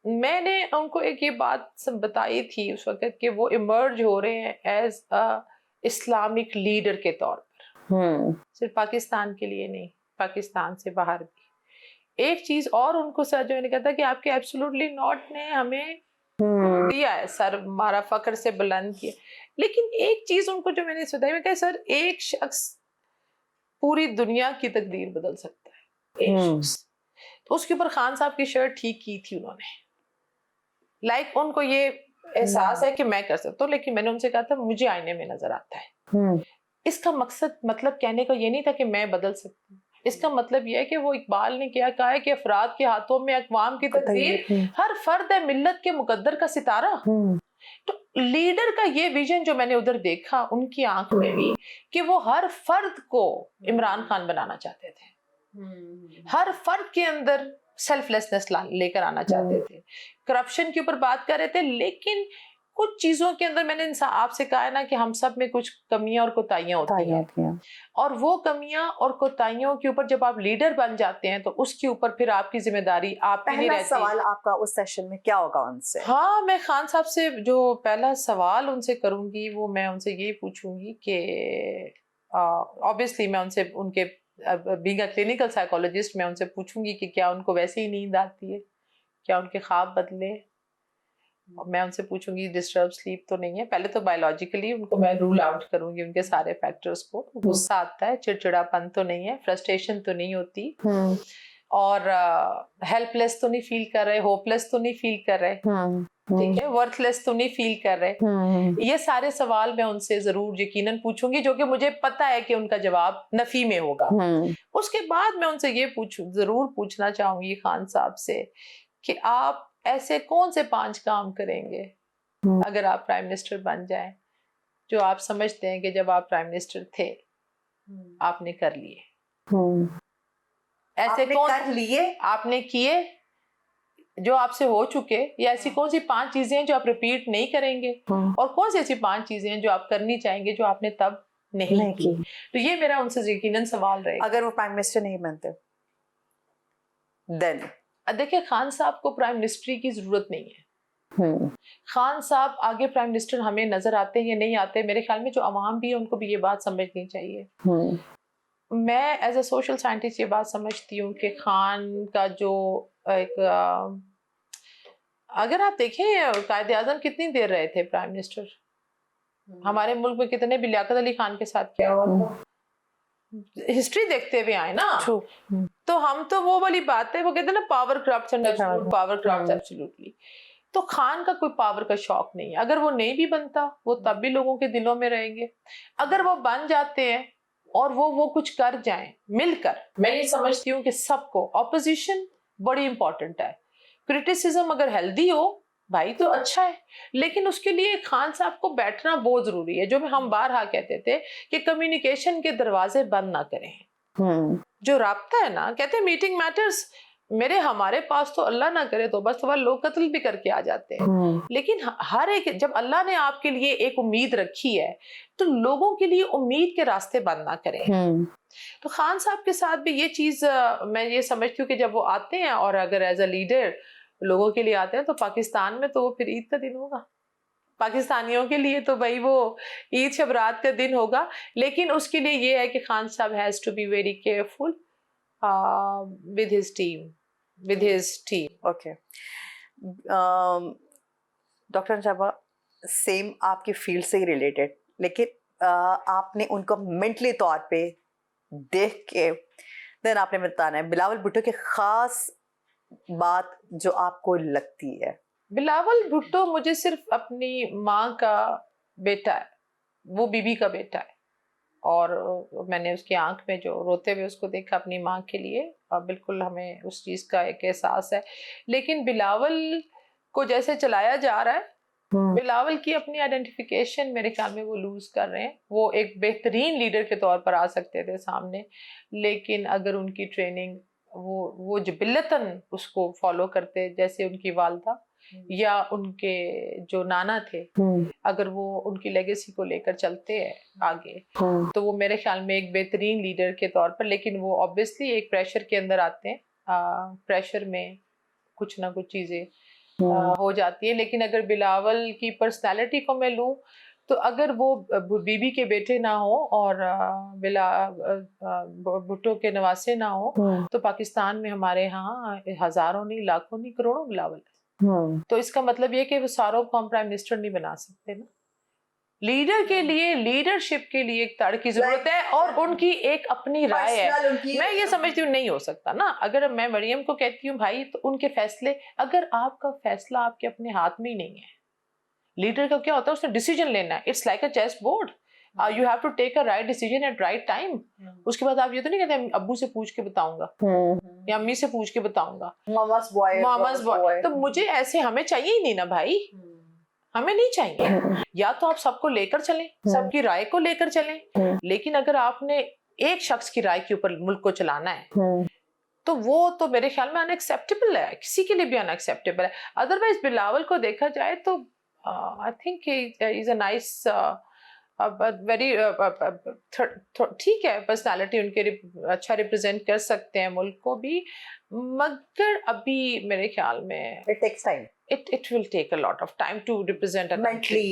میں نے ان کو ایک یہ بات بتائی تھی اس وقت کہ وہ ایمرج ہو رہے ہیں ایز اسلامک لیڈر کے طور پر, صرف پاکستان کے لیے نہیں, پاکستان سے باہر بھی. ایک چیز اور ان کو سر جو نے کہا تھا کہ آپ کے ایبسولوٹلی ناٹ نے ہمیں دیا ہے, سر ہمارا فخر سے بلند کیا, لیکن ایک چیز ان کو جو میں نے بتائی, میں کہا سر ایک شخص پوری دنیا کی تقدیر بدل سکتا ہے, ایک شخص. تو اس کے اوپر خان صاحب کی شرٹ ٹھیک کی تھی انہوں نے, لائک ان کو یہ احساس ہے کہ میں کر سکتا ہوں, لیکن میں نے ان سے کہا تھا مجھے آئینے میں نظر آتا ہے. اس کا مطلب کہنے کا یہ نہیں تھا کہ میں بدل سکتی ہوں, اس کا مطلب یہ ہے کہ وہ اقبال نے کیا کہا ہے کہ افراد کے ہاتھوں میں اقوام کی تقدیر, ہر فرد ہے ملت کے مقدر کا ستارہ. تو لیڈر کا یہ ویژن جو میں نے ادھر دیکھا ان کی آنکھ میں بھی, کہ وہ ہر فرد کو عمران خان بنانا چاہتے تھے, ہر فرد کے اندر سیلف لیسنس لے کر آنا چاہتے تھے. کرپشن کے اوپر بات کر رہے تھے, لیکن کچھ چیزوں کے اندر میں نے آپ سے کہا ہے نا کہ ہم سب میں کچھ کمیاں اور کوتاہیاں ہوتی ہیں, اور وہ کمیاں اور کوتاہیوں کے اوپر جب آپ لیڈر بن جاتے ہیں تو اس کے اوپر پھر آپ کی ذمہ داری آپ کی نہیں رہتی. پہلا سوال آپ کا اس سیشن میں کیا ہوگا ان سے؟ ہاں, میں خان صاحب سے جو پہلا سوال ان سے کروں گی, وہ میں ان سے یہ پوچھوں گی کہ obviously میں ان سے ان کے being a clinical psychologist میں ان سے پوچھوں گی کہ کیا ان کو ویسے ہی نیند آتی ہے, کیا ان کے خواب بدلے. میں ان سے پوچھوں گی ڈسٹرب سلیپ تو نہیں ہے, پہلے تو بایولوجیکلی ان کو میں رول آؤٹ کروں گی ان کے سارے فیکٹرز کو. غصہ آتا ہے, چڑچڑا پن تو نہیں ہے, فرسٹریشن تو نہیں ہوتی, اور ہیلپ لیس تو نہیں فیل کر رہے, ہوپ لیس تو نہیں فیل کر رہے, ٹھیک ہے, ورتھ لیس تو نہیں فیل کر رہے. یہ سارے سوال میں ان سے ضرور یقیناً پوچھوں گی, جو کہ مجھے پتا ہے کہ ان کا جواب نفی میں ہوگا. اس کے بعد میں ان سے یہ ضرور پوچھنا چاہوں گی خان صاحب سے کہ آپ ایسے کون سے 5 کام کریں گے اگر آپ پرائم منسٹر بن جائیں, جو آپ سمجھتے ہیں کہ جب آپ پرائم منسٹر تھے آپ نے کر لیے, ایسے کون کر لیے آپ نے کیے, جو آپ سے ہو چکے, یا ایسی کون سی 5 چیزیں ہیں جو آپ ریپیٹ نہیں کریں گے, اور کون سی ایسی 5 چیزیں ہیں جو آپ کرنی چاہیں گے جو آپ نے تب نہیں کی. تو یہ میرا ان سے یقیناً سوال رہے گا. اگر وہ پرائم منسٹر نہیں بنتے دین دیکھیں, خان صاحب کو پرائم منسٹری کی ضرورت نہیں ہے. خان صاحب آگے پرائم منسٹر ہمیں نظر آتے ہیں یا نہیں آتے, میرے خیال میں جو عوام بھی ہے ان کو بھی یہ بات سمجھنی چاہیے. میں ایز اے سوشل سائنٹسٹ یہ بات سمجھتی ہوں کہ خان کا جو ایک, اگر آپ دیکھیں قائد اعظم کتنی دیر رہے تھے پرائم منسٹر, ہمارے ملک میں کتنے بھی لیاقت علی خان کے ساتھ کیا ہوا تھا, ہسٹری دیکھتے ہوئے آئے نا. تو ہم تو وہ والی بات ہے, وہ کہتے ہیں نا power corrupts and absolute power corrupts absolutely. تو خان کا کوئی پاور کا شوق نہیں ہے. اگر وہ نہیں بھی بنتا وہ تب بھی لوگوں کے دلوں میں رہیں گے. اگر وہ بن جاتے ہیں اور وہ کچھ کر جائیں مل کر, میں یہ سمجھتی ہوں کہ سب کو اپوزیشن بڑی امپورٹنٹ ہے. کرٹیسزم اگر ہیلدی ہو بھائی تو اچھا ہے, لیکن اس کے لیے خان صاحب کو بیٹھنا بہت ضروری ہے. جو ہم بارہا کہتے تھے کہ کمیونیکیشن کے دروازے بند نہ کریں. جو رابطہ ہے نا, کہتے ہیں میٹنگ میٹرز, ہمارے پاس تو اللہ نہ کرے تو بس لوگ قتل بھی کر کے آ جاتے ہیں. لیکن ہر ایک, جب اللہ نے آپ کے لیے ایک امید رکھی ہے تو لوگوں کے لیے امید کے راستے بند نہ کریں. تو خان صاحب کے ساتھ بھی یہ چیز میں یہ سمجھتی ہوں کہ جب وہ آتے ہیں اور اگر ایز اے لیڈر لوگوں کے لیے آتے ہیں تو پاکستان میں تو وہ پھر عید کا دن ہوگا. پاکستانیوں کے لیے تو بھائی وہ عید شب رات کا دن ہوگا. لیکن اس کے لیے یہ ہے کہ Khan sahab has to be very careful with his team. Okay. Doctor Inshaba, same آپ کی فیلڈ سے ہی ریلیٹڈ, لیکن آپ نے ان کو مینٹلی طور پہ دیکھ کے دین آپ نے بتانا ہے بلاول بھٹو کی خاص بات جو آپ کو لگتی ہے. بلاول بھٹو مجھے صرف اپنی ماں کا بیٹا ہے, وہ بی بی کا بیٹا ہے, اور میں نے اس کی آنکھ میں جو روتے ہوئے اس کو دیکھا اپنی ماں کے لیے, اور بالکل ہمیں اس چیز کا ایک احساس ہے. لیکن بلاول کو جیسے چلایا جا رہا ہے, بلاول کی اپنی آئیڈینٹیفیکیشن میرے خیال میں وہ لوز کر رہے ہیں. وہ ایک بہترین لیڈر کے طور پر آ سکتے تھے سامنے, لیکن اگر ان کی ٹریننگ وہ جبلتاً اس کو فالو کرتے جیسے ان کی والدہ یا ان کے جو نانا تھے, اگر وہ ان کی لیگیسی کو لے کر چلتے ہیں آگے تو وہ میرے خیال میں ایک بہترین لیڈر کے طور پر, لیکن وہ obviously ایک پریشر کے اندر آتے ہیں, پریشر میں کچھ نہ کچھ چیزیں ہو جاتی ہیں. لیکن اگر بلاول کی پرسنالٹی کو میں لوں تو اگر وہ بی بی کے بیٹے نہ ہو اور بھٹو کے نواسے نہ ہو تو پاکستان میں ہمارے ہاں ہزاروں نہیں, لاکھوں نہیں, کروڑوں بلاول ہے. تو اس کا مطلب یہ کہ وہ ساروں کو ہم پرائم منسٹر نہیں بنا سکتے نا. لیڈر کے لیے, لیڈرشپ کے لیے ایک تڑ کی ضرورت ہے, اور ان کی ایک اپنی رائے ہے. میں یہ سمجھتی ہوں نہیں ہو سکتا نا. اگر میں مریم کو کہتی ہوں بھائی تو ان کے فیصلے, اگر آپ کا فیصلہ آپ کے اپنے ہاتھ میں ہی نہیں ہے, لیڈر کا کیا ہوتا ہے اس نے ڈیسیجن لینا ہے. It's like a chess board, you have to take a right decision at right time. اس کے بعد آپ یہ تو نہیں کہتے ابو سے پوچھ کے بتاؤں گا یا امی سے پوچھ کے بتاؤں گا, ماماز بوائے. تو مجھے ایسے, ہمیں چاہیے ہی نہیں نا بھائی, ہمیں نہیں چاہیے. یا تو آپ سب کو لے کر چلیں, سب کی رائے کو لے کر چلیں, لیکن اگر آپ نے ایک شخص کی رائے کے اوپر ملک کو چلانا ہے تو وہ تو میرے خیال میں ان ایکسیپٹیبل ہے, کسی کے لیے بھی ان ایکسیپٹیبل ہے. ادروائز بلاول کو دیکھا جائے تو I think is a nice, very ٹھیک ہے, پرسنالٹی ان کے اچھا ریپرزینٹ کر سکتے ہیں ملک کو بھی, مگر ابھی میرے خیال میں it takes time. It will take a lot of time to represent a mentally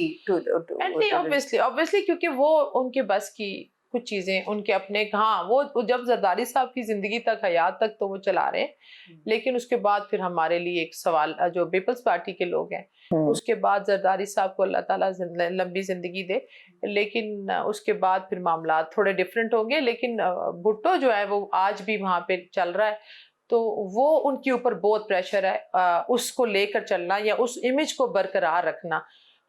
obviously کیونکہ وہ ان کے بس کی کچھ چیزیں ان کے اپنے, ہاں وہ جب زرداری صاحب کی زندگی تک, حیات تک تو وہ چلا رہے ہیں, لیکن اس کے بعد پھر ہمارے لیے ایک سوال, جو پیپلز پارٹی کے لوگ ہیں اس کے بعد زرداری صاحب کو اللہ تعالیٰ لمبی زندگی دے, لیکن اس کے بعد پھر معاملات تھوڑے ڈفرینٹ ہوں گے. لیکن بھٹو جو ہے وہ آج بھی وہاں پہ چل رہا ہے, تو وہ ان کے اوپر بہت پریشر ہے اس کو لے کر چلنا یا اس امیج کو برقرار رکھنا.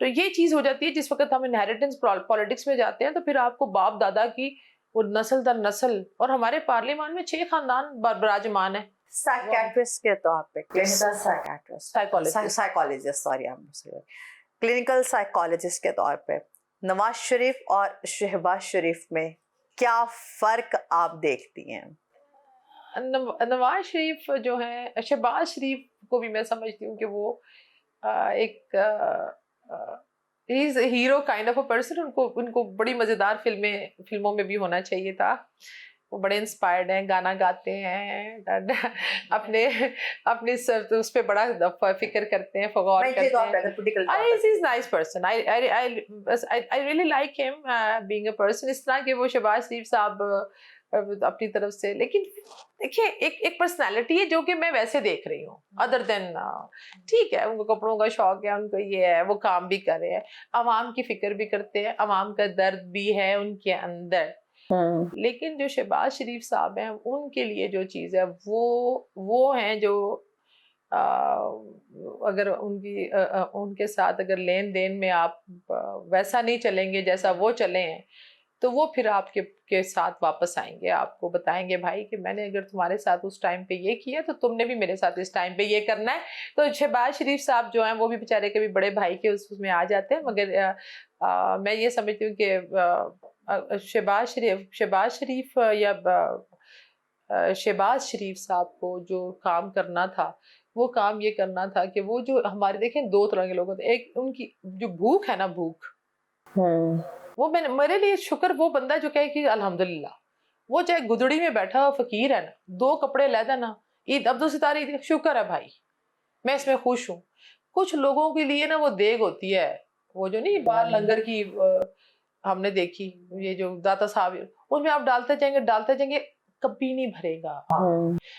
تو یہ چیز ہو جاتی ہے جس وقت ہم انہیریٹنس پالیٹکس میں جاتے ہیں تو پھر آپ کو باپ دادا کی وہ نسل در نسل, اور ہمارے پارلیمان میں 6 خاندان براجمان ہیں. سائیکیٹرسٹ کے طور پہ, کلینکل سائیکالوجسٹ کے طور پہ نواز شریف اور شہباز شریف میں کیا فرق آپ دیکھتی ہیں؟ نواز شریف جو ہے, شہباز شریف کو بھی میں سمجھتی ہوں کہ وہ ایک hero kind of a person. ان کو بڑی مزیدار فلموں میں بھی ہونا چاہیے تھا. وہ بڑے انسپائرڈ ہیں, گانا گاتے ہیں, اپنے اس پہ بڑا فکر کرتے ہیں, غور کرتے ہیں. He's a nice person. I really like him being a person. اس طرح کہ وہ شہباز شریف صاحب اپنی طرف سے, لیکن دیکھیے ایک پرسنالٹی ہے جو کہ میں ویسے دیکھ رہی ہوں, ادر دین ٹھیک ہے ان کو کپڑوں کا شوق ہے, ان کو یہ ہے, وہ کام بھی کر رہے ہیں, عوام کی فکر بھی کرتے ہیں, عوام کا درد بھی ہے ان کے اندر. لیکن جو شہباز شریف صاحب ہیں ان کے لیے جو چیز ہے وہ ہیں جو اگر ان کے ساتھ اگر لین دین میں آپ ویسا نہیں چلیں گے جیسا وہ چلے ہیں, تو وہ پھر آپ کے ساتھ واپس آئیں گے, آپ کو بتائیں گے بھائی کہ میں نے اگر تمہارے ساتھ اس ٹائم پہ یہ کیا تو تم نے بھی میرے ساتھ اس ٹائم پہ یہ کرنا ہے. تو شہباز شریف صاحب جو ہیں وہ بھی بیچارے کبھی بڑے بھائی کے اس میں آ جاتے ہیں, مگر میں یہ سمجھتی ہوں کہ شہباز شریف صاحب کو جو کام کرنا تھا وہ کام یہ کرنا تھا کہ وہ جو ہمارے دیکھیں دو طرح کے لوگ ہوتے ہیں. ایک ان کی جو بھوک ہے نا, بھوک, وہ میرے لیے شکر وہ بندہ جو کہے کہ الحمدللہ, وہ چاہے گدڑی میں بیٹھا فقیر ہے نا, 2 کپڑے لیدا نا, عید عبد الستار عید, شکر ہے بھائی میں اس میں خوش ہوں. کچھ لوگوں کے لیے نا وہ دیگ ہوتی ہے, وہ جو نہیں بال لنگر کی ہم نے دیکھی, یہ جو داتا صاحب, اس میں آپ ڈالتے جائیں گے کبھی نہیں بھرے گا.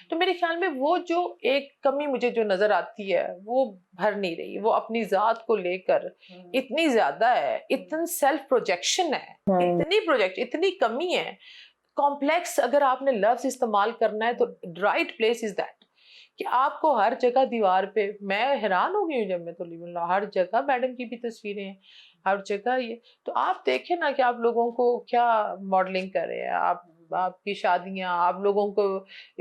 تو میرے خیال میں وہ جو ایک کمی مجھے جو نظر آتی ہے وہ بھر نہیں رہی. وہ اپنی ذات کو لے کر اتنی زیادہ ہے, اتنی سیلف پروجیکشن ہے, اتنی کمی ہے. کمپلیکس اگر آپ نے لفظ استعمال کرنا ہے تو رائٹ پلیس از دیٹ, کہ آپ کو ہر جگہ دیوار پہ, میں حیران ہو گئی ہوں جب میں تو ہر جگہ میڈم کی بھی تصویریں ہیں, ہر جگہ یہ. تو آپ دیکھیں نا کہ آپ لوگوں کو کیا ماڈلنگ کر رہے ہیں, آپ کی شادیاں, آپ لوگوں کو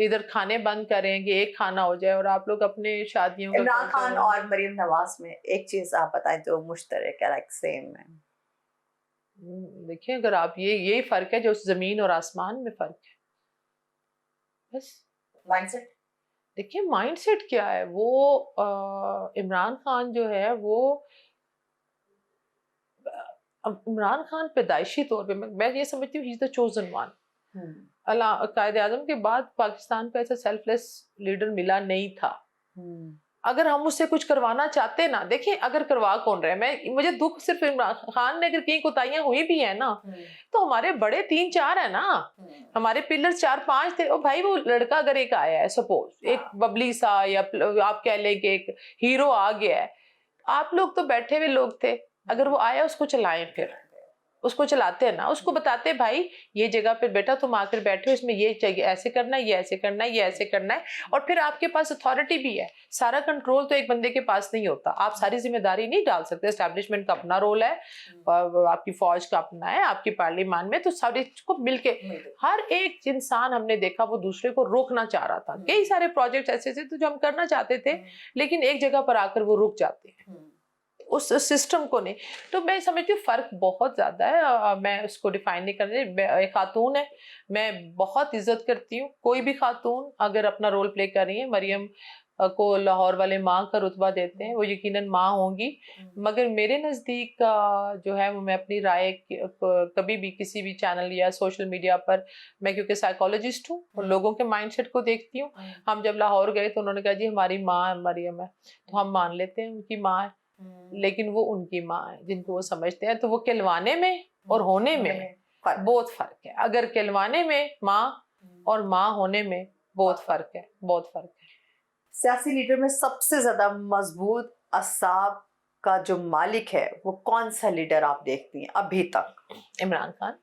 ادھر کھانے بند کریں گے, ایک کھانا ہو جائے, اور آپ لوگ اپنے شادیوں. عمران خان اور مریم نواز میں ایک چیز آپ بتائیں جو مشترک ہے, لائک سیم ہے. دیکھیں اگر آپ یہی فرق ہے جو زمین اور آسمان میں فرق ہے, بس. مائنڈ سیٹ دیکھیں مائنڈ سیٹ کیا ہے, وہ عمران خان جو ہے وہ عمران خان پیدائشی طور پہ میں یہ سمجھتی ہوں, ہی از دا چوزن ون. قائد اعظم کے بعد پاکستان کو ایسا سیلف لیس لیڈر ملا نہیں تھا. اگر ہم اس سے کچھ کروانا چاہتے نا, دیکھیں اگر کروا کون رہے, مجھے دکھ صرف عمران خان نے اگر کہیں کوتاہیاں ہوئی بھی ہیں نا, تو ہمارے بڑے 3-4 ہیں نا, ہمارے پلر 4-5 تھے. او بھائی وہ لڑکا اگر ایک آیا ہے, سپوز ایک ببلی سا, یا آپ کہہ لیں کہ ایک ہیرو آ گیا ہے, آپ لوگ تو بیٹھے ہوئے لوگ تھے, اگر وہ آیا اس کو چلائیں, پھر اس کو چلاتے ہیں نا, اس کو بتاتے بھائی یہ جگہ پہ بیٹا تم آ کر بیٹھے ہو, اس میں یہ چاہیے, ایسے کرنا ہے, یہ ایسے کرنا ہے, یہ ایسے کرنا ہے. اور پھر آپ کے پاس اتھارٹی بھی ہے, سارا کنٹرول تو ایک بندے کے پاس نہیں ہوتا, آپ ساری ذمہ داری نہیں ڈال سکتے. اسٹیبلشمنٹ کا اپنا رول ہے, آپ کی فوج کا اپنا ہے, آپ کی پارلیمان میں, تو سارے کو مل کے ہر ایک انسان ہم نے دیکھا وہ دوسرے کو روکنا چاہ رہا تھا. کئی سارے پروجیکٹ ایسے تھے جو ہم کرنا چاہتے تھے, لیکن ایک جگہ پر آ کر وہ رک جاتے ہیں, اس سسٹم کو نہیں. تو میں سمجھتی ہوں فرق بہت زیادہ ہے, میں اس کو ڈیفائن نہیں کرنے. ایک خاتون ہے, میں بہت عزت کرتی ہوں, کوئی بھی خاتون اگر اپنا رول پلے کر رہی ہے, مریم کو لاہور والے ماں کا رتبہ دیتے ہیں, وہ یقیناً ماں ہوں گی, مگر میرے نزدیک جو ہے وہ, میں اپنی رائے کبھی بھی کسی بھی چینل یا سوشل میڈیا پر, میں کیونکہ سائیکالوجسٹ ہوں اور لوگوں کے مائنڈ سیٹ کو دیکھتی ہوں. ہم جب لاہور گئے تو انہوں نے کہا جی ہماری ماں مریم ہے, تو ہم مان لیتے ہیں ان کی ماں ہے, لیکن وہ ان کی ماں ہے جن کو وہ سمجھتے ہیں. تو وہ کہلوانے میں اور ہونے میں بہت فرق ہے. اگر کہلوانے میں ماں اور ماں ہونے میں بہت فرق ہے, بہت فرق ہے. سیاسی لیڈر میں سب سے زیادہ مضبوط اعصاب کا جو مالک ہے وہ کون سا لیڈر آپ دیکھتی ہیں ابھی تک؟ عمران خان.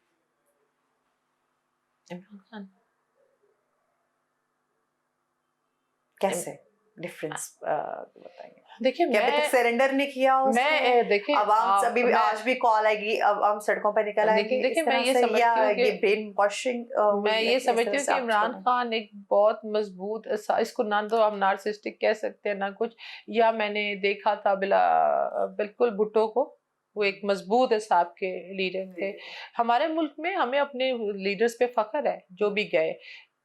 کیسے ڈفرینس بتائیں گے؟ دیکھیں میں سرنڈر نہیں کیا, میں دیکھیں عوام ابھی بھی آج بھی کال آئے گی, عوام سڑکوں پہ نکل آئے گی, دیکھیں میں یہ سمجھتی ہوں کہ برین واشنگ, میں یہ سمجھتی ہوں کہ عمران خان ایک بہت مضبوط, اس کو نہ تو ہم نارسسٹک کہہ سکتے ہیں نہ کچھ, یا میں نے دیکھا تھا بالکل بھٹو کو, وہ ایک مضبوط حساب کے لیڈر تھے. ہمارے ملک میں ہمیں اپنے لیڈرز پہ فخر ہے جو بھی گئے.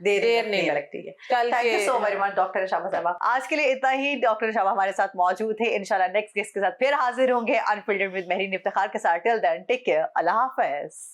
دیر نہیں لگتی ہے. Thank you so very much doctor Shaba sahiba. آج کے لیے اتنا ہی. ڈاکٹر شابہ ہمارے ساتھ موجود تھے. انشاءاللہ نیکسٹ گیسٹ کے ساتھ پھر حاضر ہوں گے انفلٹرڈ ود مہرین افتخار کے ساتھ. ٹل دین ٹیک کیئر. اللہ حافظ.